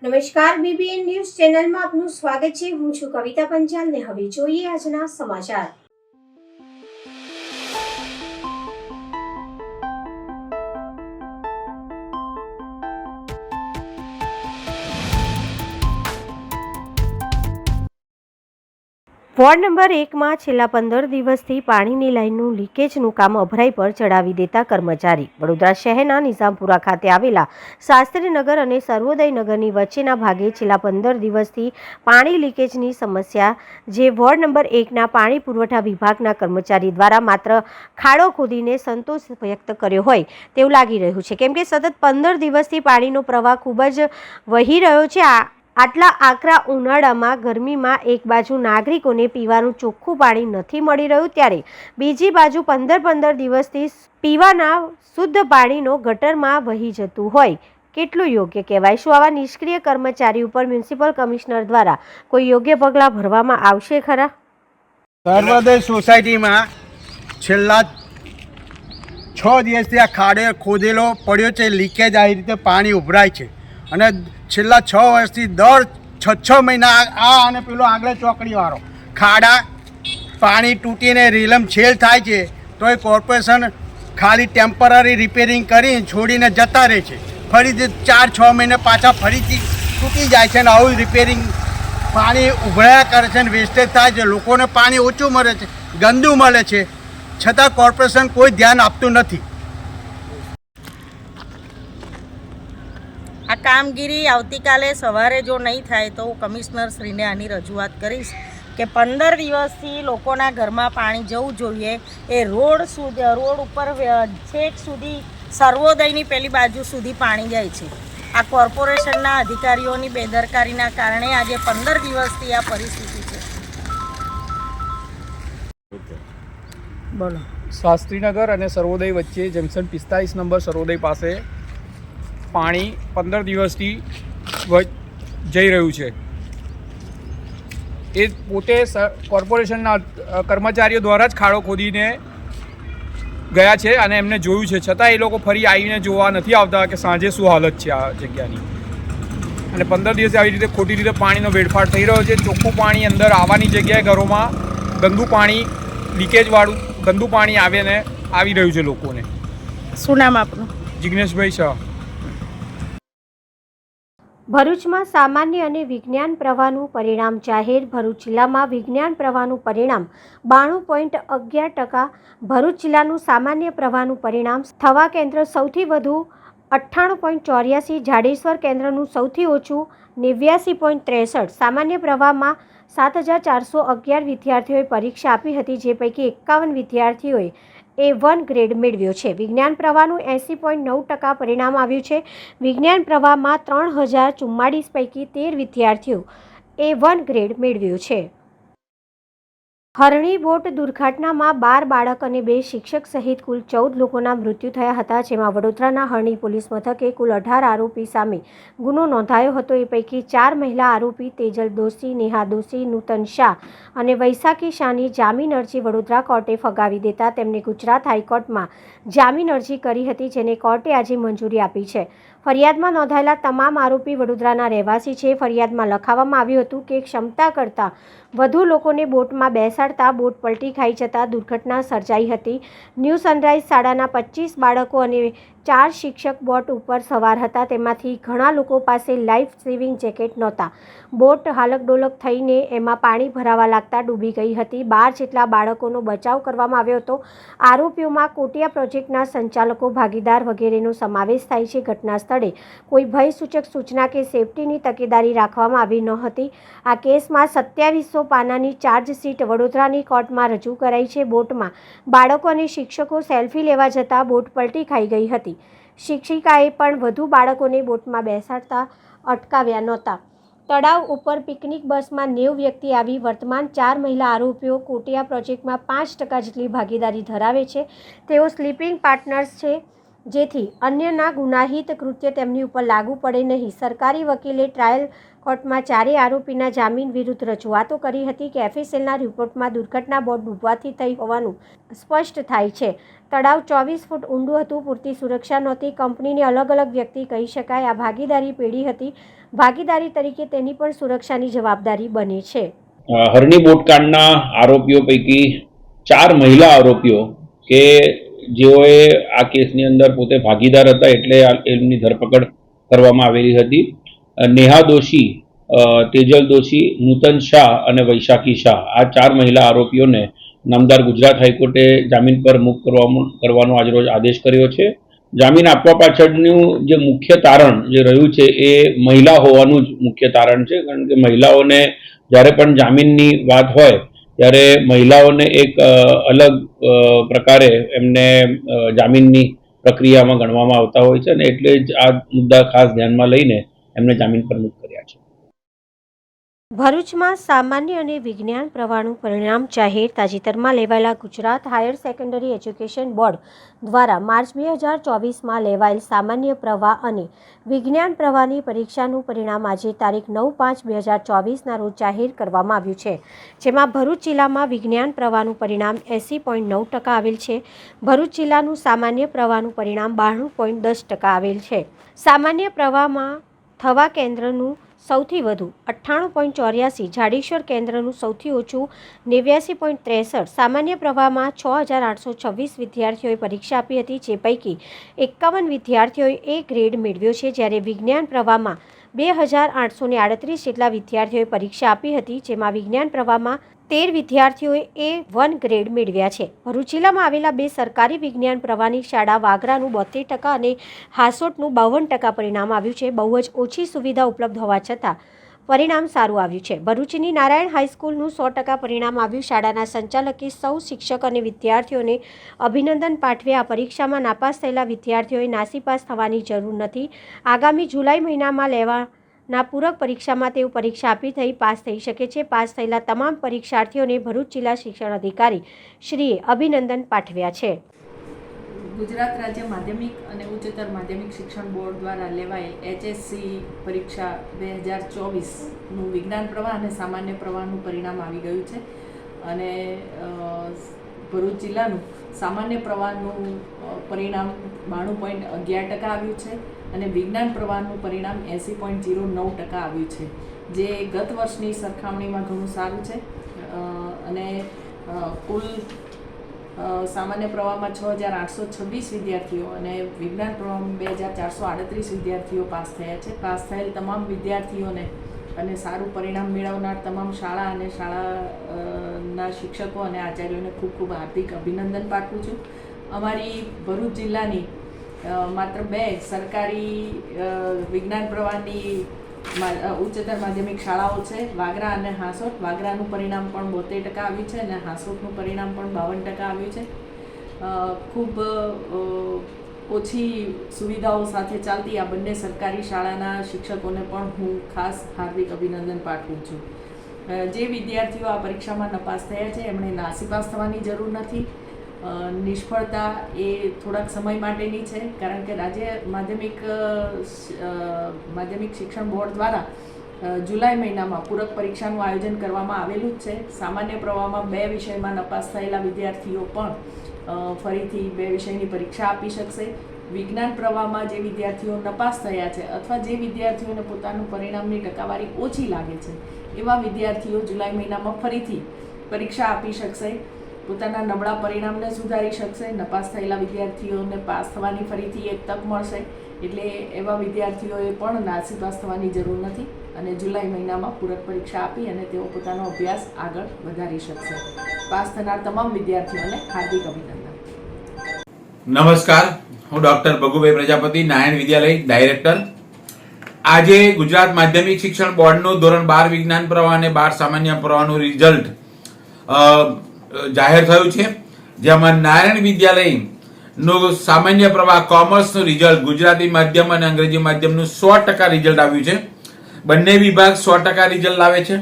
નમસ્કાર, BBN news ચેનલમાં આપનું સ્વાગત છે। હું છું કવિતા પંચાલ ને હવે જોઈએ આજના સમાચાર। વોર્ડ નંબર 1માં છેલ્લા 15 દિવસથી પાણીની લાઇનનું લીકેજનું કામ અભરાઈ પર ચડાવી દેતા કર્મચારી વડોદરા શહેરના નિઝામપુરા ખાતે આવેલા શાસ્ત્રીનગર અને સર્વોદય નગરની વચ્ચેના ભાગે છેલ્લા 15 દિવસથી પાણી લીકેજની સમસ્યા જે વોર્ડ નંબર 1ના પાણી પુરવઠા વિભાગના કર્મચારી દ્વારા માત્ર ખાડો ખોદીને સંતોષ વ્યક્ત કર્યો હોય તેવું લાગી રહ્યું છે, કેમ કે સતત 15 દિવસથી પાણીનો પ્રવાહ ખૂબ જ વહી રહ્યો છે। આટલા આકરા ઉનાળામાં ગરમીમાં એક બાજુ નાગરિકોને પીવાનું ચોખ્ખું પાણી નથી મળી રહ્યું, ત્યારે બીજી બાજુ 15 દિવસથી પીવાના શુદ્ધ પાણીનો ગટરમાં વહી જતું હોય કેટલું યોગ્ય કહેવાય? શું આવા નિષ્ક્રિય કર્મચારી ઉપર મ્યુનિસિપલ કમિશનર દ્વારા કોઈ યોગ્ય પગલાં ભરવામાં આવશે ખરા? સર્વોદય સોસાયટીમાં છેલ્લા 6 દિવસથી આ ખાડો ખોદેલો પડ્યો છે, લીકેજ આવી રીતે પાણી ઉભરાય છે અને છેલ્લા 6 વર્ષથી દર 6 મહિના આ અને પેલો આગળ ચોકડીવાળો ખાડા પાણી તૂટીને રીલમ છેલ થાય છે તો એ કોર્પોરેશન ખાલી ટેમ્પરરી રિપેરિંગ કરી છોડીને જતા રહે છે। ફરીથી 4-6 મહિને પાછા ફરીથી તૂટી જાય છે અને આવું રિપેરિંગ પાણી ઉભરાયા કરે છે અને વેસ્ટેજ થાય છે, લોકોને પાણી ઓછું મળે છે, ગંદુ મળે છે, છતાં કોર્પોરેશન કોઈ ધ્યાન આપતું નથી। આ કામગીરી આવતીકાલે સવારે જો નહીં થાય તો હું કમિશનર શ્રીને આની રજૂઆત કરીશ કે 15 દિવસથી લોકોના ઘરમાં પાણી જવું જોઈએ એ રોડ ઉપર છેક સુધી સર્વોદયની પેલી બાજુ સુધી પાણી જાય છે। આ કોર્પોરેશનના અધિકારીઓની બેદરકારીના કારણે આજે 15 દિવસથી આ પરિસ્થિતિ છે। બોલો। શાસ્ત્રીનગર અને સર્વોદય વચ્ચે જંકશન 45 નંબર સર્વોદય પાસે પાણી 15 દિવસથી જઈ રહ્યું છે। એ પોતે કોર્પોરેશનના કર્મચારીઓ દ્વારા જ ખાડો ખોદીને ગયા છે અને એમને જોયું છે, છતાં એ લોકો ફરી આવીને જોવા નથી આવતા કે સાંજે શું હાલત છે આ જગ્યાની। અને 15 દિવસે આવી રીતે ખોટી રીતે પાણીનો વેડફાટ થઈ રહ્યો છે। ચોખ્ખું પાણી અંદર આવવાની જગ્યાએ ઘરોમાં ગંદુ પાણી લીકેજવાળું ગંદુ પાણી આવી રહ્યું છે લોકોને। શું નામ આપનું? જિગ્નેશભાઈ શાહ। ભરૂચમાં સામાન્ય અને વિજ્ઞાન પ્રવાહનું પરિણામ જાહેર। ભરૂચ જિલ્લામાં વિજ્ઞાન પ્રવાહનું પરિણામ 92.11%। ભરૂચ જિલ્લાનું સામાન્ય પ્રવાહનું પરિણામ થવા કેન્દ્ર સૌથી વધુ 98.84, જાડેશ્વર કેન્દ્રનું સૌથી ઓછું 89.63। સામાન્ય પ્રવાહમાં 7411 વિદ્યાર્થીઓએ પરીક્ષા આપી હતી, જે પૈકી 51 વિદ્યાર્થીઓએ A1 ગ્રેડ મેળવ્યો છે। વિજ્ઞાન પ્રવાહનું 80.9% પરિણામ આવ્યું છે। વિજ્ઞાન પ્રવાહમાં 3044 પૈકી 13 વિદ્યાર્થીઓ A1 ગ્રેડ મેળવ્યો છે। હરણી બોટ દુર્ઘટનામાં 12 બાળક અને 2 શિક્ષક સહિત કુલ 14 લોકોના મૃત્યુ થયા હતા, જેમાં વડોદરાના હરણી પોલીસ મથકે કુલ 18 આરોપી સામે ગુનો નોંધાયો હતો। એ પૈકી 4 મહિલા આરોપી તેજલ દોશી, નેહા દોશી, નૂતન શાહ અને વૈશાખી શાહની જામીન અરજી વડોદરા કોર્ટે ફગાવી દેતા તેમને ગુજરાત હાઈકોર્ટમાં જામીન અરજી કરી હતી, જેને કોર્ટે આજે મંજૂરી આપી છે। ફરિયાદમાં નોંધાયેલા તમામ આરોપી વડોદરાના રહેવાસી છે। ફરિયાદમાં લખાવવામાં આવ્યું હતું કે ક્ષમતા કરતાં વધુ લોકોને બોટમાં બેસાડતા બોટ પલટી ખાઈ જતા દુર્ઘટના સર્જાઈ હતી। ન્યૂ સનરાઈઝ શાળાના 25 બાળકો અને 4 શિક્ષક બોટ ઉપર સવાર હતા, તેમાંથી ઘણા લોકો પાસે લાઈફ સેવિંગ જેકેટ નહોતા। બોટ હાલકડોલક થઈને એમાં પાણી ભરાવા લાગતા ડૂબી ગઈ હતી। 12 જેટલા બાળકોનો બચાવ કરવામાં આવ્યો હતો। આરોપીઓમાં કોટિયા પ્રોજેક્ટના સંચાલકો, ભાગીદાર વગેરેનો સમાવેશ થાય છે। ઘટના સ્થળે કોઈ ભયસૂચક સૂચના કે સેફટીની તકેદારી રાખવામાં આવી ન હતી। આ કેસમાં 2700 પાનાની ચાર્જશીટ વડોદરાની કોર્ટમાં રજૂ કરાઈ છે। બોટમાં બાળકો અને શિક્ષકો સેલ્ફી લેવા જતાં બોટ પલટી ખાઈ ગઈ હતી। શિક્ષિકાએ પણ વધુ બાળકોને બોટમાં બેસાડતા અટકાવ્યા નહોતા। તળાવ ઉપર પિકનિક બસમાં 90 વ્યક્તિ આવી। વર્તમાન 4 મહિલા આરોપીઓ કોટિયા પ્રોજેક્ટમાં 5% જેટલી ભાગીદારી ધરાવે છે। તેઓ સ્લીપિંગ પાર્ટનર્સ છે, જેથી અન્યના ગુનાહિત કૃત્ય તેમની ઉપર લાગુ પડે નહીં। સરકારી વકીલે ટ્રાયલ કોર્ટમાં ચારેય આરોપીના જામીન વિરુદ્ધ રજૂઆતો કરી હતી કે FSLના રિપોર્ટમાં દુર્ઘટના બોટ ડૂબવાથી થઈ હોવાનું સ્પષ્ટ થાય છે. તળાવ 24 ફૂટ ઊંડું હતું, પૂરતી સુરક્ષા નહોતી, કંપનીની અલગ અલગ વ્યક્તિ કહી શકાય. આ ભાગીદારી પેઢી હતી. ભાગીદારી તરીકે તેની પણ સુરક્ષાની જવાબદારી બને છે. હરણી બોટકાંડના આરોપીઓ પૈકી 4 મહિલા આરોપીઓ કે જેઓએ આ કેસની અંદર પોતે ભાગીદાર હતા એટલે એમની ધરપકડ કરવામાં આવેલી હતી. નેહા દોશી, તેજલ દોશી, નૂતન શાહ અને વૈશાખી શાહ, આ 4 મહિલા આરોપીઓને નામદાર ગુજરાત હાઈકોર્ટે જામીન પર મુક્ત કરવાનો આજરોજ આદેશ કર્યો છે. જામીન આપવા પાછળનું જે મુખ્ય તારણ જે રહ્યું છે એ મહિલા હોવાનું જ મુખ્ય તારણ છે. કારણ કે મહિલાઓને જ્યારે પણ જામીનની વાત હોય ત્યારે મહિલાઓને એક અલગ પ્રકારે એમને જામીનની પ્રક્રિયામાં ગણવામાં આવતા હોય છે અને એટલે જ આ મુદ્દા ખાસ ધ્યાનમાં લઈને એમને જામીન પર મુક્ત કર્યા છે. ભરૂચમાં સામાન્ય અને વિજ્ઞાન પ્રવાહનું પરિણામ જાહેર. તાજેતરમાં લેવાયેલા Gujarat higher secondary education board દ્વારા માર્ચ 2024માં લેવાયેલ સામાન્ય પ્રવાહ અને વિજ્ઞાન પ્રવાહની પરીક્ષાનું પરિણામ આજે તારીખ 9/5/2024ના રોજ જાહેર કરવામાં આવ્યું છે. જેમાં ભરૂચ જિલ્લામાં વિજ્ઞાન પ્રવાહનું પરિણામ 80.9% આવેલ છે. ભરૂચ જિલ્લાનું સામાન્ય પ્રવાહનું પરિણામ 92.10% આવેલ છે. સામાન્ય પ્રવાહમાં થવા કેન્દ્રનું સૌથી વધુ 98.84, જાડેશ્વર કેન્દ્રનું સૌથી ઓછું 89.63. સામાન્ય પ્રવાહમાં 6,826 વિદ્યાર્થીઓએ પરીક્ષા આપી હતી, જે પૈકી 51 વિદ્યાર્થીઓએ A ગ્રેડ મેળવ્યો છે, જ્યારે વિજ્ઞાન પ્રવાહમાં 2,838 જેટલા વિદ્યાર્થીઓએ પરીક્ષા આપી હતી, જેમાં વિજ્ઞાન પ્રવાહમાં 13 વિદ્યાર્થીઓએ A1 ગ્રેડ મેળવ્યા છે. ભરૂચ જિલ્લામાં આવેલા 2 સરકારી વિજ્ઞાન પ્રવાહની શાળા વાગરાનું 72% અને હાસોટનું 52% પરિણામ આવ્યું છે. બહુ જ ઓછી સુવિધા ઉપલબ્ધ હોવા છતાં પરિણામ સારું આવ્યું છે. ભરૂચની નારાયણ હાઈસ્કૂલનું 100% પરિણામ આવ્યું. શાળાના સંચાલકે સૌ શિક્ષક અને વિદ્યાર્થીઓને અભિનંદન પાઠવ્યા. આ પરીક્ષામાં નાપાસ થયેલા વિદ્યાર્થીઓએ નાસીપાસ થવાની જરૂર નથી. આગામી જુલાઈ મહિનામાં લેવાના પૂરક પરીક્ષામાં તેઓ પરીક્ષા આપી પાસ થઈ શકે છે. પાસ થયેલા તમામ પરીક્ષાર્થીઓને ભરૂચ જિલ્લા શિક્ષણ અધિકારી શ્રીએ અભિનંદન પાઠવ્યા છે. ગુજરાત રાજ્ય માધ્યમિક અને ઉચ્ચતર માધ્યમિક શિક્ષણ બોર્ડ દ્વારા લેવાયેલ HSC પરીક્ષા 2024નું વિજ્ઞાન પ્રવાહ અને સામાન્ય પ્રવાહનું પરિણામ આવી ગયું છે અને ભરૂચ જિલ્લાનું સામાન્ય પ્રવાહનું પરિણામ 92.11% આવ્યું છે અને વિજ્ઞાન પ્રવાહનું પરિણામ 80.09% આવ્યું છે, જે ગત વર્ષની સરખામણીમાં ઘણું સારું છે. અને કુલ સામાન્ય પ્રવાહમાં 6,826 વિદ્યાર્થીઓ અને વિજ્ઞાન પ્રવાહમાં 2,438 વિદ્યાર્થીઓ પાસ થયા છે. પાસ થયેલ તમામ વિદ્યાર્થીઓને અને સારું પરિણામ મેળવનાર તમામ શાળા અને શાળાના શિક્ષકો અને આચાર્યોને ખૂબ ખૂબ હાર્દિક અભિનંદન પાઠવું છું. અમારી ભરૂચ જિલ્લાની માત્ર 2 સરકારી વિજ્ઞાન પ્રવાહની ઉચ્ચતર માધ્યમિક શાળાઓ છે, વાગરા અને હાંસોટ. વાગરાનું પરિણામ પણ 72% આવ્યું છે અને હાંસોટનું પરિણામ પણ 52% આવ્યું છે. ખૂબ ઓછી સુવિધાઓ સાથે ચાલતી આ બંને સરકારી શાળાના શિક્ષકોને પણ હું ખાસ હાર્દિક અભિનંદન પાઠવું છું. જે વિદ્યાર્થીઓ આ પરીક્ષામાં નપાસ થયા છે એમણે નાસીપાસ થવાની જરૂર નથી. નિષ્ફળતા એ થોડાક સમય માટેની છે, કારણ કે રાજ્ય માધ્યમિક શિક્ષણ બોર્ડ દ્વારા જુલાઈ મહિનામાં પૂરક પરીક્ષાનું આયોજન કરવામાં આવેલું જ છે. સામાન્ય પ્રવાહમાં 2 વિષયમાં નપાસ થયેલા વિદ્યાર્થીઓ પણ ફરીથી 2 વિષયની પરીક્ષા આપી શકશે. વિજ્ઞાન પ્રવાહમાં જે વિદ્યાર્થીઓ નપાસ થયા છે અથવા જે વિદ્યાર્થીઓને પોતાનું પરિણામની ટકાવારી ઓછી લાગે છે એવા વિદ્યાર્થીઓ જુલાઈ મહિનામાં ફરીથી પરીક્ષા આપી શકશે, પોતાના નબળા પરિણામને સુધારી શકશે. નપાસ થયેલા વિદ્યાર્થીઓને પાસ થવાની ફરીથી એક તક મળશે. એટલે એવા વિદ્યાર્થીઓએ પણ નાસીપાસ થવાની જરૂર નથી અને જુલાઈ મહિનામાં પૂરક પરીક્ષા આપી અને તેઓ પોતાનો અભ્યાસ આગળ વધારી શકશે. પાસ થનાર તમામ વિદ્યાર્થીઓને હાર્દિક અભિનંદન. નમસ્કાર, હું ડૉક્ટર ભગુભાઈ પ્રજાપતિ, નારાયણ વિદ્યાલય ડાયરેક્ટર. આજે ગુજરાત માધ્યમિક શિક્ષણ બોર્ડનું ધોરણ 12 વિજ્ઞાન પ્રવાહ અને 12 સામાન્ય પ્રવાહનું રિઝલ્ટ જાહેર થયું છે, જેમાં નારાયણ વિદ્યાલયનું સામાન્ય પ્રવાહ કોમર્સનું રિઝલ્ટ ગુજરાતી માધ્યમ અને અંગ્રેજી માધ્યમનું 100% રિઝલ્ટ આવ્યું છે. બંને વિભાગ 100% રિઝલ્ટ લાવે છે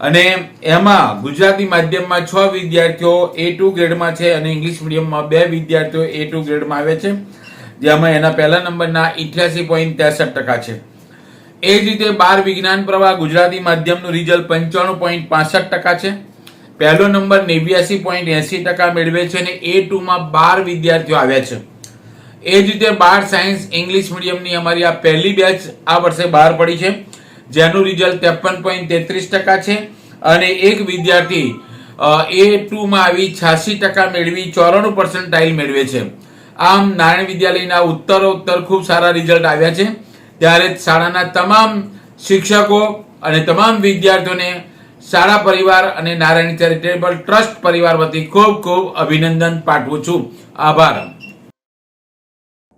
અને એમાં ગુજરાતી માધ્યમમાં 6 વિદ્યાર્થીઓ A2 ગ્રેડમાં છે અને ઇંગ્લિશ મીડિયમમાં 2 વિદ્યાર્થીઓ A2 ગ્રેડમાં આવે છે, જેમાં એના પહેલા નંબરના 88.63% છે. એ જ રીતે 12 વિજ્ઞાન પ્રવાહ ગુજરાતી માધ્યમનું રિઝલ્ટ 95.65% છે. પહેલો નંબર 89.80% મેળવે છે અને A2 માં 12 વિદ્યાર્થીઓ આવ્યા છે. એ જ રીતે 12 સાયન્સ ઇંગ્લિશ મીડિયમની અમારી આ પહેલી બેચ આ વર્ષે બહાર પડી છે, જેનું રિઝલ્ટ 53.33% છે અને એક વિદ્યાર્થી A2 માં આવી 86% મેળવી 94% મેળવે છે. આમ નારાયણ વિદ્યાલયના ઉત્તરોત્તર ખૂબ સારા રિઝલ્ટ આવ્યા છે. ત્યારે શાળાના તમામ શિક્ષકો અને તમામ વિદ્યાર્થીઓને શાળા પરિવાર અને નારાયણ ચેરિટેબલ ટ્રસ્ટ પરિવાર વતી ખૂબ ખૂબ અભિનંદન પાઠવું છું. આભાર.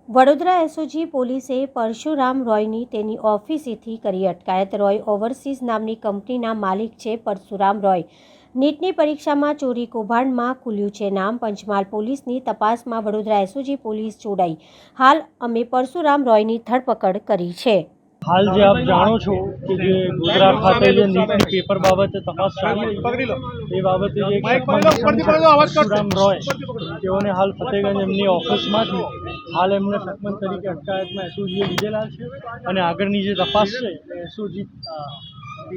વડોદરા એસઓજી પોલીસે પરશુરામ રોયની તેની ઓફિસેથી કરી અટકાયત. રોય ઓવરસીઝ નામની કંપનીના માલિક છે પરશુરામ રોય. નીટની પરીક્ષામાં ચોરી કૌભાંડમાં ખુલ્યું છે નામ. પંચમહાલ પોલીસની તપાસમાં વડોદરા એસઓજી પોલીસ જોડાઈ. હાલ અમે પરશુરામ રોયની ધરપકડ કરી છે. હાલ જે આપ જાણો છો કે જે ગુજરાત ખાતે જે નીટની પેપર બાબતે તપાસ ચાલી રહી છે, એ બાબતે જે પરશુરામ રોય તેઓને હાલ ફતેગંજ એમની ઓફિસમાંથી હાલ એમને સસ્પેન્ડ તરીકે અટકાયતમાં એસઓજીએ લીધેલા છે અને આગળની જે તપાસ છે એ એસઓજી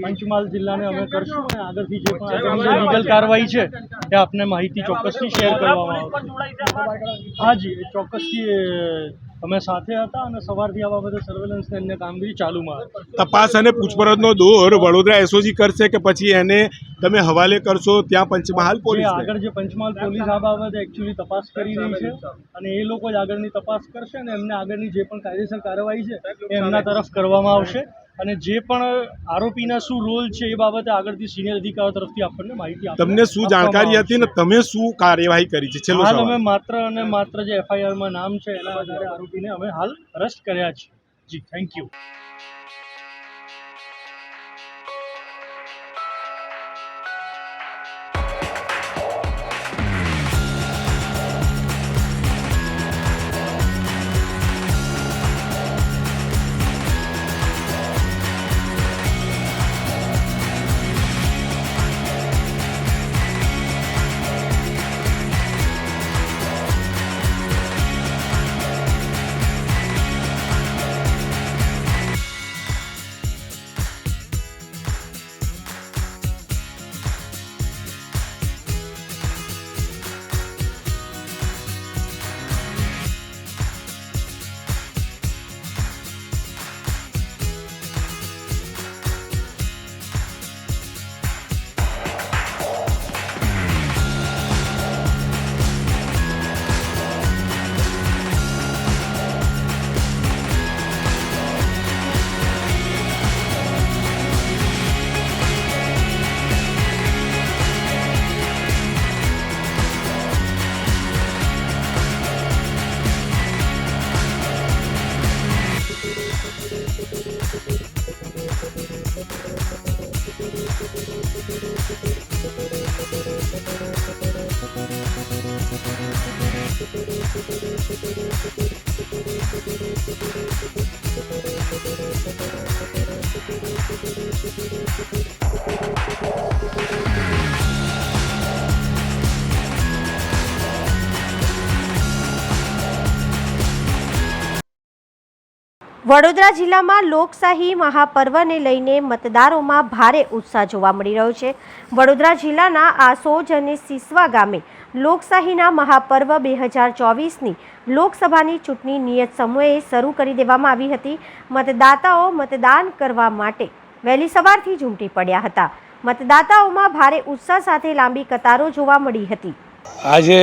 પંચમહાલ જિલ્લાને અમે કરશું અને આગળથી જે પણ આગળની લીગલ કાર્યવાહી છે તે આપને માહિતી ચોક્કસથી શેર કરવામાં આવશે. હાજી, એ ચોક્કસથી અમે સાથે હતા અને સવારથી આ બાબતે સર્વેલન્સ અને અન્ય કામગીરી ચાલુમાં હતી. તપાસ અને પૂછપરછનો દોર વડોદરા એસઓજી કરશે કે પછી એને તમે હવાલે કરશો ત્યાં પંચમહાલ પોલીસ? આગળ જે પંચમહાલ પોલીસ આ બાબતે એકચ્યુઅલી તપાસ કરી રહી છે અને એ લોકો જ આગળની તપાસ કરશે અને એમને આગળની જે પણ કાયદેસર કાર્યવાહી છે એ એમના તરફ કરવામાં આવશે અને જે પણ આરોપીના શું રોલ છે એ બાબતે આગળથી સિનિયર અધિકારીઓ તરફથી આપણને માહિતી આપશે. તમને શું જાણકારી હતી ને તમે શું કાર્યવાહી કરી છે? હાલ અમે માત્ર અને માત્ર જે એફઆઈઆરમાં નામ છે એના આધારે આરોપીને અમે હાલ અરેસ્ટ કર્યા છે. જી, થેન્ક યુ. વડોદરા જિલ્લામાં લોકશાહી મહાપર્વને લઈને મતદારોમાં ભારે ઉત્સાહ જોવા મળી રહ્યો છે. વડોદરા જિલ્લાના આસોજ અને સિસવા ગામે લોકશાહીના મહાપર્વ 2024ની લોકસભાની ચૂંટણી નિયત સમયે શરૂ કરી દેવામાં આવી હતી. મતદાતાઓ મતદાન કરવા માટે વહેલી સવારથી ઝૂંટી પડ્યા હતા. મતદાતાઓમાં ભારે ઉત્સાહ સાથે લાંબી કતારો જોવા મળી હતી. આજે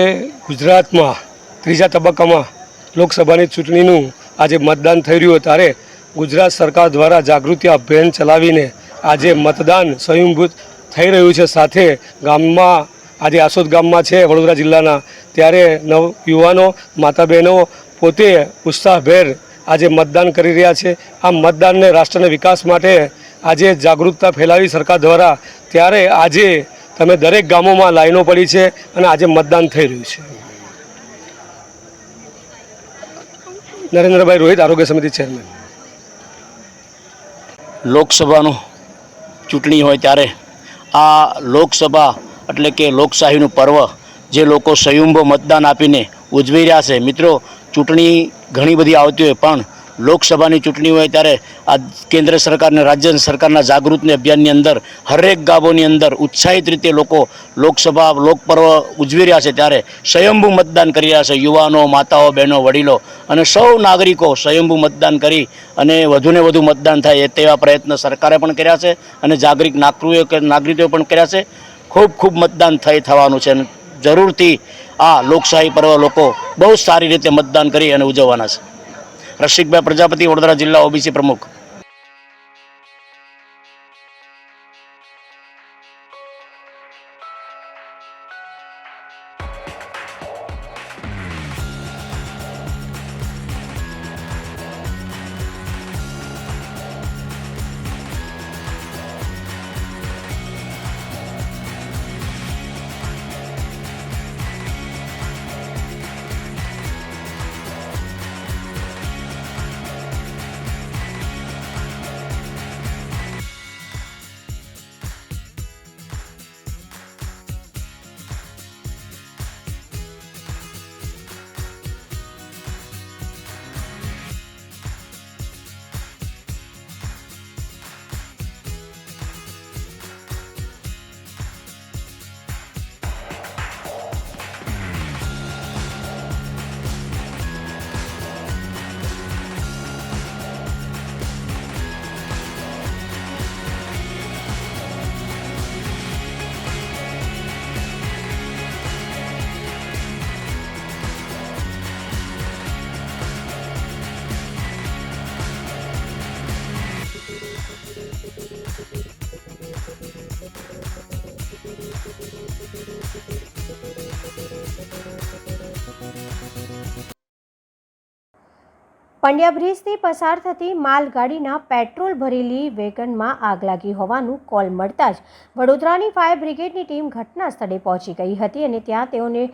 ગુજરાતમાં ત્રીજા તબક્કામાં લોકસભાની ચૂંટણીનું આજે મતદાન થઈ રહ્યું ત્યારે ગુજરાત સરકાર દ્વારા જાગૃતિ અભિયાન ચલાવીને આજે મતદાન સ્વયંભૂત થઈ રહ્યું છે. સાથે ગામમાં આજે આસોદ ગામમાં છે વડોદરા જિલ્લાના, ત્યારે યુવાનો માતા બહેનો પોતે ઉત્સાહભેર આજે મતદાન કરી રહ્યા છે. આ મતદાનને રાષ્ટ્રના વિકાસ માટે આજે જાગૃતતા ફેલાવી સરકાર દ્વારા, ત્યારે આજે તમે દરેક ગામોમાં લાઈનો પડી છે અને આજે મતદાન થઈ રહ્યું છે. નરેન્દ્રભાઈ રોહિત, આરોગ્ય સમિતિ ચેરમેન. લોકસભાનું ચૂંટણી હોય ત્યારે આ લોકસભા એટલે કે લોકશાહીનું પર્વ જે લોકો સ્વયંભૂ મતદાન આપીને ઉજવી રહ્યા છે. મિત્રો, ચૂંટણી ઘણી બધી આવતી હોય પણ લોકસભાની ચૂંટણી હોય ત્યારે આ કેન્દ્ર સરકાર અને રાજ્ય સરકારના જાગૃતિ અભિયાનની અંદર હરેક ગામોની અંદર ઉત્સાહિત રીતે લોકો લોકસભા લોકપર્વ ઉજવી રહ્યા છે ત્યારે સ્વયંભૂ મતદાન કરી રહ્યા છે. યુવાનો, માતાઓ, બહેનો, વડીલો અને સૌ નાગરિકો સ્વયંભૂ મતદાન કરી અને વધુને વધુ મતદાન થાય તેવા પ્રયત્ન સરકારે પણ કર્યા છે અને જાગૃત નાગરિકોએ પણ કર્યા છે. ખૂબ ખૂબ મતદાન થવાનું છે અને જરૂરથી આ લોકશાહી પર્વ લોકો બહુ સારી રીતે મતદાન કરી અને ઉજવવાના છે. રસિકભાઈ પ્રજાપતિ, વડોદરા જિલ્લા ઓબીસી પ્રમુખ. પંડ્યા બ્રિજથી પસાર થતી માલગાડીના પેટ્રોલ ભરેલી વેગનમાં આગ લાગી હોવાનું કોલ મળતા જ વડોદરાની ફાયર બ્રિગેડની ટીમ ઘટના સ્થળે પહોંચી ગઈ હતી અને ત્યાં તેઓને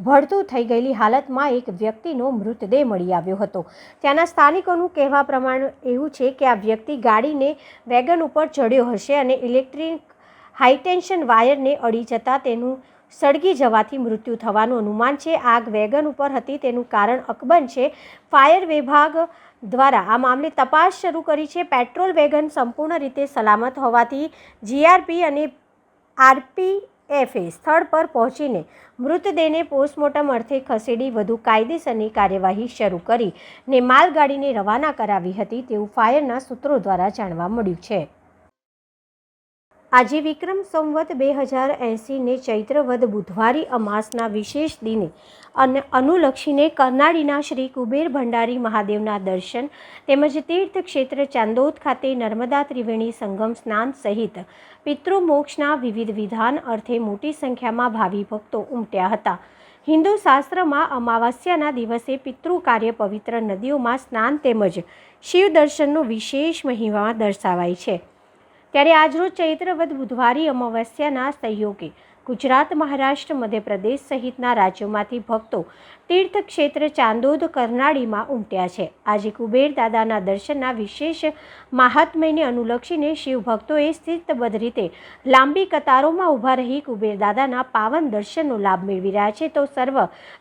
ભડતું થઈ ગયેલી હાલતમાં એક વ્યક્તિનો મૃતદેહ મળી આવ્યો હતો. ત્યાંના સ્થાનિકોનું કહેવા પ્રમાણે એવું છે કે આ વ્યક્તિ ગાડીને વેગન ઉપર ચડ્યો હશે અને ઇલેક્ટ્રિક હાઈટેન્શન વાયરને અડી જતાં તેનું સળગી જવાથી મૃત્યુ થવાનું અનુમાન છે. આગ વેગન ઉપર હતી તેનું કારણ અકબંધ છે. ફાયર વિભાગ દ્વારા આ મામલે તપાસ શરૂ કરી છે. પેટ્રોલ વેગન સંપૂર્ણ રીતે સલામત હોવાથી જીઆરપી અને આરપીએફે સ્થળ પર પહોંચીને મૃતદેહને પોસ્ટમોર્ટમ અર્થે ખસેડી વધુ કાયદેસરની કાર્યવાહી શરૂ કરીને માલગાડીને રવાના કરાવી હતી તેવું ફાયરના સૂત્રો દ્વારા જાણવા મળ્યું છે. આજે વિક્રમ સંવત 2080ને ચૈત્ર વદ બુધવારી અમાસના વિશેષ દિને અનુલક્ષીને કરનાળીના શ્રી કુબેર ભંડારી મહાદેવના દર્શન તેમજ તીર્થ ક્ષેત્ર ચાંદોદ ખાતે નર્મદા ત્રિવેણી સંગમ સ્નાન સહિત પિતૃમોક્ષના વિવિધ વિધાન અર્થે મોટી સંખ્યામાં ભાવિ ભક્તો ઉમટ્યા હતા. હિન્દુ શાસ્ત્રમાં અમાવસ્યાના દિવસે પિતૃ કાર્ય પવિત્ર નદીઓમાં સ્નાન તેમજ શિવ દર્શનનો વિશેષ મહિમા દર્શાવાય છે. ત્યારે આજરોજ ચૈત્ર વદ બુધવારી અમાવસ્યાના સંયોગે ગુજરાત, મહારાષ્ટ્ર, મધ્યપ્રદેશ સહિતના રાજ્યોમાંથી ભક્તો તીર્થ ક્ષેત્ર ચાંદોદ કરનાળીમાં ઉમટ્યા છે. આજે કુબેર દાદાના દર્શનના વિશેષ મહાત્મ્યને અનુલક્ષીને શિવ ભક્તોએ શિસ્તબદ્ધ રીતે લાંબી કતારોમાં ઊભા રહી કુબેર દાદાના પાવન દર્શનનો લાભ મેળવી રહ્યા છે. તો સર્વ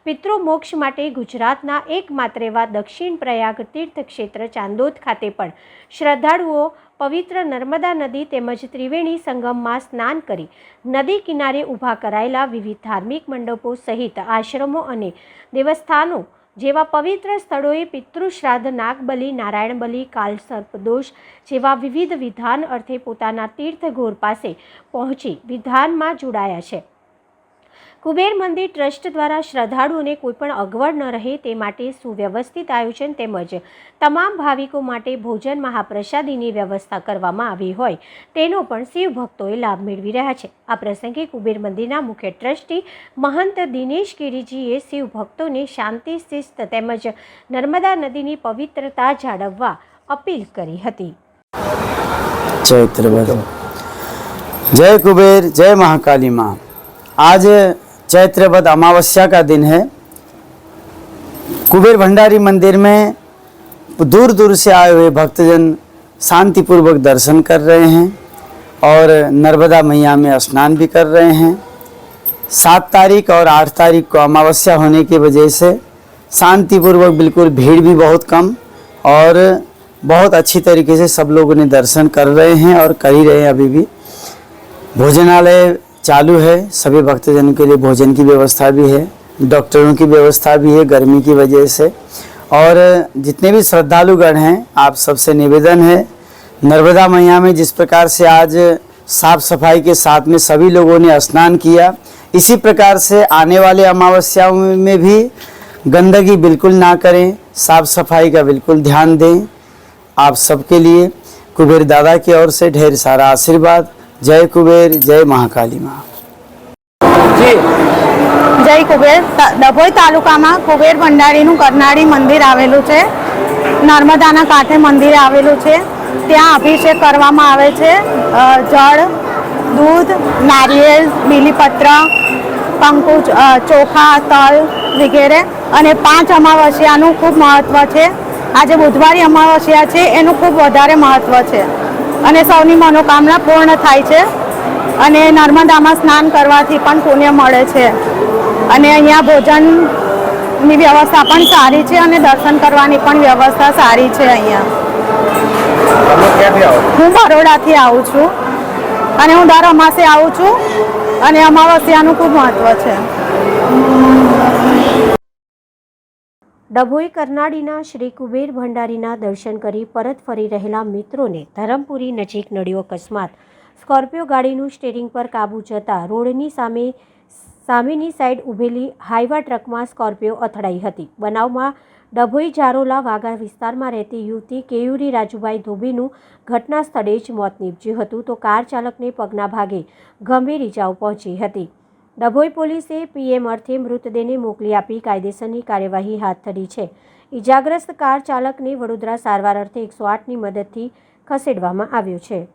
પિતૃમોક્ષ માટે ગુજરાતના એકમાત્ર એવા દક્ષિણ પ્રયાગ તીર્થ ક્ષેત્ર ચાંદોદ ખાતે પણ શ્રદ્ધાળુઓ પવિત્ર નર્મદા નદી તેમજ ત્રિવેણી સંગમમાં સ્નાન કરી નદી કિનારે ઊભા કરાયેલા વિવિધ ધાર્મિક મંડપો સહિત આશ્રમો અને દેવસ્થાનો જેવા પવિત્ર સ્થળોએ પિતૃશ્રાદ્ધ, નાગબલિ, નારાયણ બલિ, કાલ સર્પદોષ જેવા વિવિધ વિધાન અર્થે પોતાના તીર્થઘોર પાસે પહોંચી વિધાનમાં જોડાયા છે. કુબેર મંદિર ટ્રસ્ટ દ્વારા શ્રદ્ધાળુઓને કોઈપણ અગવડ ન રહે તે માટે સુવ્યવસ્થિત આયોજન તેમજ તમામ ભાવિકો માટે ભોજન મહાપ્રસાદીની વ્યવસ્થા કરવામાં આવી હોય તેનો પણ શિવ ભક્તોએ લાભ મેળવી રહ્યા છે. આ પ્રસંગે કુબેર મંદિરના મુખ્ય ટ્રસ્ટી મહંત દિનેશ ગિરીજીએ શિવ ભક્તોને શાંતિ, શિસ્ત તેમજ નર્મદા નદીની પવિત્રતા જાળવવા અપીલ કરી હતી. जय कुबेर, जय महाकाली माँ। आज चैत्र वद अमावस्या का दिन है। कुबेर भंडारी मंदिर में दूर दूर से आए हुए भक्तजन शांतिपूर्वक दर्शन कर रहे हैं और नर्मदा मैया में स्नान भी कर रहे हैं। 7 तारीख और 8 तारीख को अमावस्या होने की वजह से शांतिपूर्वक, बिल्कुल भीड़ भी बहुत कम और बहुत अच्छी तरीके से सब लोगों ने दर्शन कर रहे हैं और कर ही रहे हैं। अभी भी भोजनालय चालू है, सभी भक्तजन के लिए भोजन की व्यवस्था भी है, डॉक्टरों की व्यवस्था भी है गर्मी की वजह से। और जितने भी श्रद्धालुगण हैं, आप सबसे निवेदन है, नर्मदा मैया में जिस प्रकार से आज साफ सफाई के साथ में सभी लोगों ने स्नान किया, इसी प्रकार से आने वाले अमावस्याओं में भी गंदगी बिल्कुल ना करें, साफ सफाई का बिल्कुल ध्यान दें। आप सबके लिए कुबेर दादा की ओर से ढेर सारा आशीर्वाद। जय कुबेर, जय महाकाली माँ। जय कुबेर। ડભોઈ તાલુકામાં કુબેર ભંડારીનું કરનાળી મંદિર આવેલું છે, નર્મદાના કાંઠે મંદિર આવેલું છે। ત્યાં અભિષેક કરવામાં આવે છે, જળ, દૂધ, નારિયેળ, બીલીપત્ર, કંકુ, ચોખા, તલ વગેરે। અને 5 અમાવસ્યાનું ખૂબ મહત્ત્વ છે। આજે બુધવારી અમાવસ્યા છે, એનું ખૂબ વધારે મહત્ત્વ છે અને સૌની મનોકામના પૂર્ણ થાય છે। અને નર્મદામાં સ્નાન કરવાથી પણ પુણ્ય મળે છે। અને અહીંયા ભોજનની વ્યવસ્થા પણ સારી છે અને દર્શન કરવાની પણ વ્યવસ્થા સારી છે અહીંયા। હું બરોડાથી આવું છું અને હું દર અમાસે આવું છું અને અમાવસ્યાનું ખૂબ મહત્ત્વ છે। ડભોઈ કરનાળીના શ્રી કુબેર ભંડારીના દર્શન કરી પરત ફરી રહેલા મિત્રોને ધરમપુરી નજીક નડ્યો અકસ્માત। સ્કોર્પિયો ગાડીનું સ્ટીરિંગ પર કાબૂ જતા રોડની સામેની સાઈડ ઊભેલી હાઈવા ટ્રકમાં સ્કોર્પિયો અથડાઈ હતી। બનાવમાં ડભોઈ જારોલા વાગા વિસ્તારમાં રહેતી યુવતી કેયુરી રાજુભાઈ ધોબીનું ઘટના સ્થળે જ મોત નીપજ્યું હતું, તો કાર ચાલકને પગના ભાગે ગંભીર ઇજાઓ પહોંચી હતી। ડભોઈ પોલીસે પીએમ અર્થે મૃતદેહને મોકલી આપી કાયદેસરની કાર્યવાહી હાથ ધરી છે। ઇજાગ્રસ્ત કાર ચાલકને વડોદરા સારવાર અર્થે 108ની મદદથી ખસેડવામાં આવ્યો છે।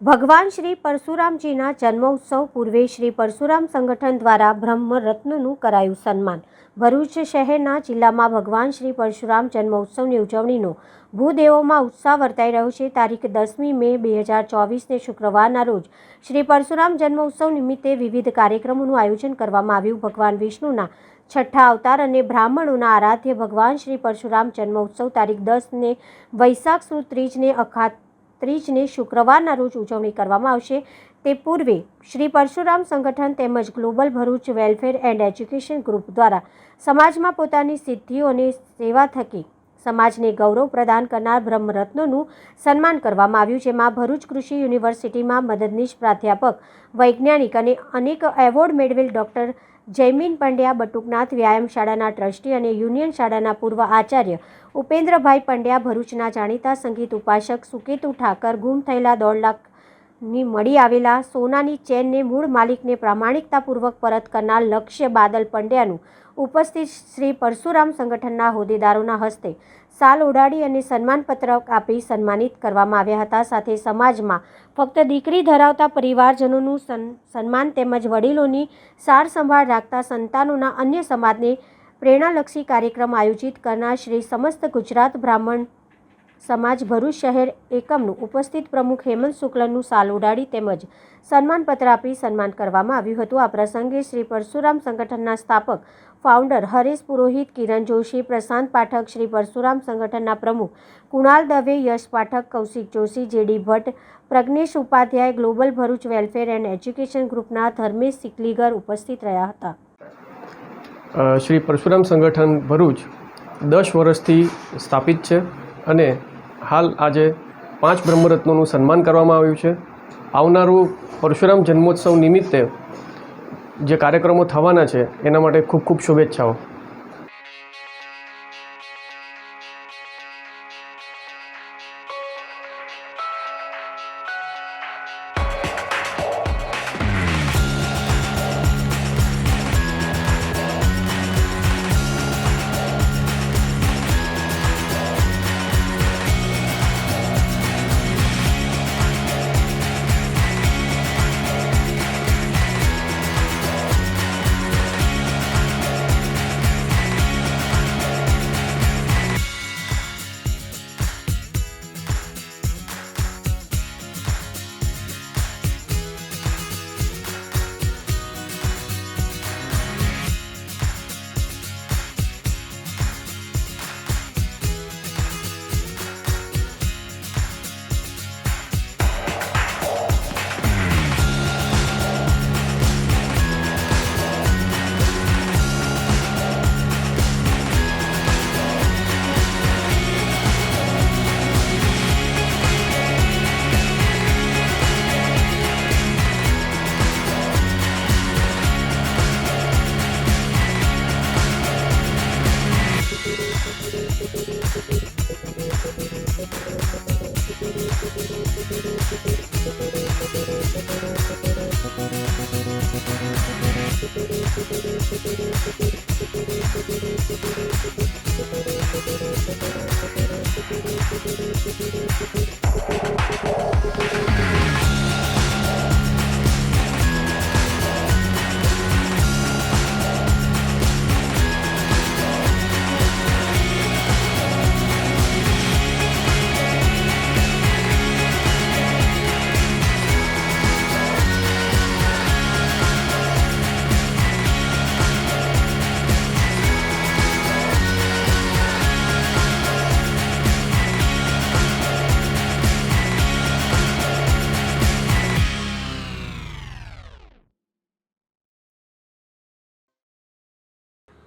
ભગવાન શ્રી પરશુરામજીના જન્મોત્સવ પૂર્વે શ્રી પરશુરામ સંગઠન દ્વારા બ્રહ્મરત્નનું કરાયું સન્માન। ભરૂચ શહેરના જિલ્લામાં ભગવાન શ્રી પરશુરામ જન્મોત્સવની ઉજવણીનો ભૂદેવોમાં ઉત્સાહ વર્તાઈ રહ્યો છે। તારીખ 10મી મે 2024ને શુક્રવારના રોજ શ્રી પરશુરામ જન્મોત્સવ નિમિત્તે વિવિધ કાર્યક્રમોનું આયોજન કરવામાં આવ્યું। ભગવાન વિષ્ણુના 6ઠ્ઠા અવતાર અને બ્રાહ્મણોના આરાધ્ય ભગવાન શ્રી પરશુરામ જન્મોત્સવ તારીખ 10ને વૈશાખ સુદ ત્રીજને અખાત ત્રીજને શુક્રવારના રોજ ઉજવણી કરવામાં આવશે। તે પૂર્વે શ્રી પરશુરામ સંગઠન તેમજ global Bharuch welfare and education group દ્વારા સમાજમાં પોતાની સિદ્ધિઓ અને સેવા થકી સમાજને ગૌરવ પ્રદાન કરનાર બ્રહ્મરત્નોનું સન્માન કરવામાં આવ્યું, જેમાં ભરૂચ કૃષિ યુનિવર્સિટીમાં મદદનીશ પ્રાધ્યાપક, વૈજ્ઞાનિક અને અનેક એવોર્ડ મેળવેલ ડૉક્ટર જયમીન પંડ્યા, બટુકનાથ વ્યાયામ શાળાના ટ્રસ્ટી અને યુનિયન શાળાના પૂર્વ આચાર્ય ઉપેન્દ્રભાઈ પંડ્યા, ભરૂચના જાણીતા સંગીત ઉપાસક સુકેતુ ઠાકર, ગુમ થયેલા 1.5 લાખની મળી આવેલા સોનાની ચેનને મૂળ માલિકને પ્રામાણિકતાપૂર્વક પરત કરનાર લક્ષ્ય બાદલ પંડ્યાનું ઉપસ્થિત શ્રી પરશુરામ સંગઠનના હોદ્દેદારોના હસ્તે સાલ ઓઢાડી અને સન્માનપત્ર આપી સન્માનિત કરવામાં આવ્યા હતા। સાથે સમાજમાં ફક્ત દીકરી ધરાવતા પરિવારજનોનું સન્માન તેમજ વડીલોની સાર સંભાળ રાખતા સંતાનોના અન્ય સમાજને પ્રેરણાલક્ષી કાર્યક્રમ આયોજિત કરનાર શ્રી સમસ્ત ગુજરાત બ્રાહ્મણ સમાજ ભરૂચ શહેર એકમનું ઉપસ્થિત પ્રમુખ હેમંત શુક્લનું સાલ ઉડાડી તેમજ સન્માનપત્ર આપી સન્માન કરવામાં આવ્યું હતું। આ પ્રસંગે શ્રી પરશુરામ સંગઠનના સ્થાપક ફાઉન્ડર હરેશ પુરોહિત, કિરણ જોશી, પ્રશાંત પાઠક, શ્રી પરશુરામ સંગઠનના પ્રમુખ Kunal Dave, Yash Pathak, Kaushik Joshi, JD Bhatt, Pragnesh Upadhyay, global Bharuch welfare and education ગ્રુપના ધર્મેશ સિકલીગર ઉપસ્થિત રહ્યા હતા। શ્રી પરશુરામ સંગઠન ભરૂચ 10 વર્ષથી સ્થાપિત છે અને હાલ આજે 5 બ્રહ્મરત્નોનું સન્માન કરવામાં આવ્યું છે। આવનારું પરશુરામ જન્મોત્સવ નિમિત્તે જે કાર્યક્રમો થવાના છે એના માટે ખૂબ ખૂબ શુભેચ્છાઓ।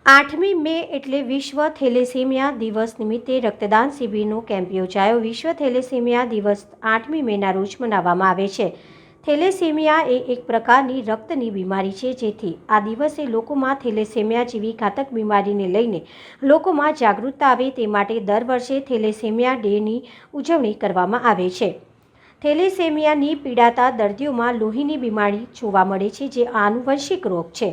આઠમી મે એટલે વિશ્વ થેલેસેમિયા દિવસ નિમિત્તે રક્તદાન શિબિરનો કેમ્પ યોજાયો. વિશ્વ થેલેસેમિયા દિવસ 8મી મેના રોજ મનાવવામાં આવે છે. થેલેસેમિયા એ એક પ્રકારની રક્તની બીમારી છે, જેથી આ દિવસે લોકોમાં થેલેસેમિયા જેવી ઘાતક બીમારીને લઈને લોકોમાં જાગૃતતા આવે તે માટે દર વર્ષે થેલેસેમિયા ડેની ઉજવણી કરવામાં આવે છે. થેલેસેમિયાની પીડાતા દર્દીઓમાં લોહીની બીમારી જોવા મળે છે, જે આનુવંશિક રોગ છે.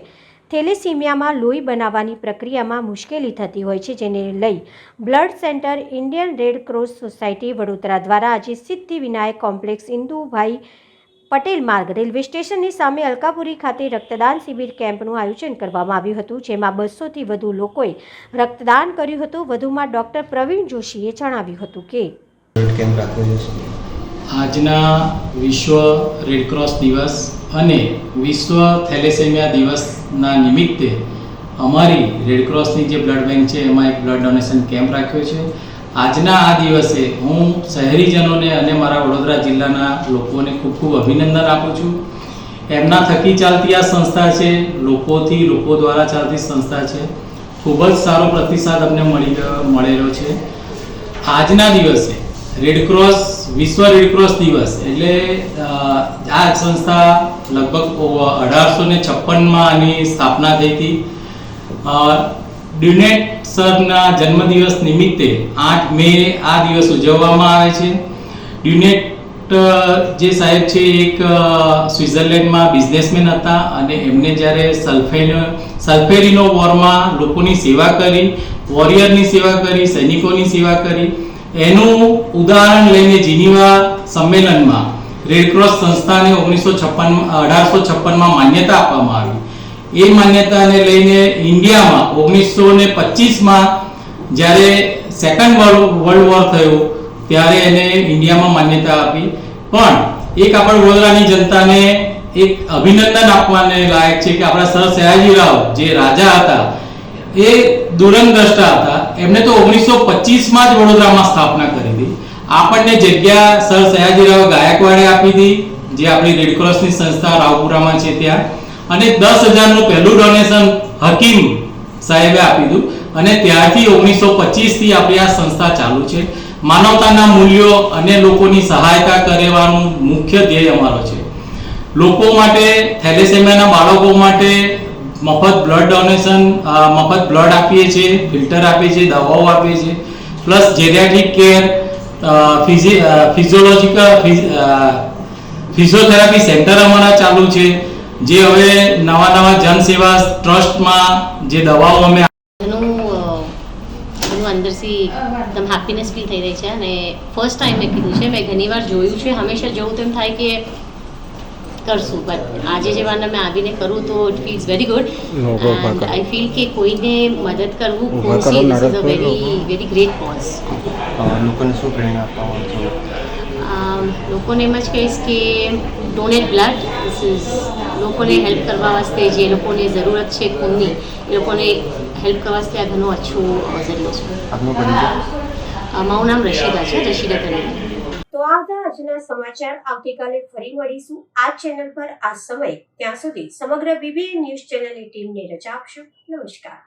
થેલેસેમિયામાં લોહી બનાવવાની પ્રક્રિયામાં મુશ્કેલી થતી હોય છે, જેને લઈ blood centre Indian red cross society Vadodara દ્વારા આજે સિદ્ધિવિનાયક કોમ્પ્લેક્સ ઇન્દુભાઈ પટેલ માર્ગ રેલવે સ્ટેશનની સામે અલકાપુરી ખાતે રક્તદાન શિબિર કેમ્પનું આયોજન કરવામાં આવ્યું હતું, જેમાં 200થી વધુ લોકોએ રક્તદાન કર્યું હતું. વધુમાં ડૉક્ટર પ્રવીણ જોશીએ જણાવ્યું હતું કે આજના વિશ્વ રેડક્રોસ દિવસ અને વિશ્વ થેલેસેમિયા દિવસના નિમિત્તે અમારી રેડક્રોસની જે બ્લડ બેંક છે એમાં એક બ્લડ ડોનેશન કેમ્પ રાખ્યો છે. આજના આ દિવસે હું શહેરીજનોને અને મારા વડોદરા જિલ્લાના લોકોને ખૂબ ખૂબ અભિનંદન આપું છું. એમના થકી ચાલતી આ સંસ્થા છે, લોકોથી લોકો દ્વારા ચાલતી સંસ્થા છે. ખૂબ જ સારો પ્રતિસાદ અમને મળેલો છે. આજના દિવસે રેડક્રોસ વિશ્વ રેડક્રોસ દિવસ એટલે આ સંસ્થા લગભગ 1856માં આની સ્થાપના થઈ હતી. ડ્યુનેટ સરના જન્મદિવસ નિમિત્તે 8 મે આ દિવસ ઉજવવામાં આવે છે. ડ્યુનેટ જે સાહેબ છે એક સ્વિટ્ઝરલેન્ડમાં બિઝનેસમેન હતા અને એમને જ્યારે સલ્ફેરીનો વોરમાં લોકોની સેવા કરી, વોરિયરની સેવા કરી, સૈનિકોની સેવા કરી, એનું ઉદાહરણ લઈને જીનીવા સંમેલનમાં રેડક્રોસ સંસ્થાને 1856માં માન્યતા આપવામાં આવી. એ માન્યતાને લઈને ઇન્ડિયામાં 1925માં જ્યારે સેકન્ડ વર્લ્ડ વોર થયો ત્યારે એને ઇન્ડિયામાં માન્યતા આપી. પણ એક આપણા વડોદરાની જનતાને એક અભિનંદન આપવાને લાયક છે કે આપણા સર સયાજીરાવ જે રાજા હતા એ દૂરંદ્રષ્ટા હતા. એમને તો 1925માં જ વડોદરામાં સ્થાપના કરી હતી. આપણને જગ્યા સર સયાજીરાવ ગાયકવાડે આપી હતી, જે આપણી રેડક્રોસની સંસ્થા રાવપુરામાં છે ત્યાં. અને 10,000નું પહેલું ડોનેશન હકીમ સાહેબે આપી દીધું અને ત્યારથી 1925થી આપણી આ સંસ્થા ચાલુ છે. માનવતાના મૂલ્યો અને લોકોની સહાયતા કરવાનું મુખ્ય ધ્યેય અમારો છે. લોકો માટે, થેલેસેમિયાના બાળકો માટે મફત બ્લડ ડોનેશન, મફત બ્લડ આપીએ છીએ, ફિલ્ટર આપીએ છીએ, દવાઓ આપીએ છીએ, પ્લસ જેરિયાટ્રિક કેર, ફિઝિયોથેરાપી સેન્ટર અમારા ચાલુ છે, જે હવે નવા જનસેવા ટ્રસ્ટમાં જે દવાઓ અમે અંદરથી એકદમ હેપીનેસ ફીલ થઈ રહી છે. અને ફર્સ્ટ ટાઈમ મેં કીધું છે, મેં ઘણી વાર જોયું છે, હંમેશા જોઉં તો એમ થાય કે કરશું, બટ આજે જે વાર મેં આવીને કરું તો it feels very good. And I feel કે કોઈને મદદ કરવું cosy is a very great cause. લોકોને શું પ્રેરણા આપવા છો? લોકોને એમ જ કહીશ કે ડોનેટ બ્લડ. ધીસ ઇઝ લોકોને હેલ્પ કરવા વાસ્તે, જે લોકોને જરૂરત છે ખૂનની, એ લોકોને હેલ્પ કરવા વાસ્તે આ ઘણો અચ્છો ઝરિયો છે. આપનો પરિચય? મારું નામ રશીદા છે, રશીદા કરીને. તો આ હતા આજના સમાચાર. આવતીકાલે ફરી મળીશું આ ચેનલ પર આ સમય. ત્યાં સુધી સમગ્ર BBN ન્યૂઝ ચેનલની ટીમને રજા આપશો. નમસ્કાર.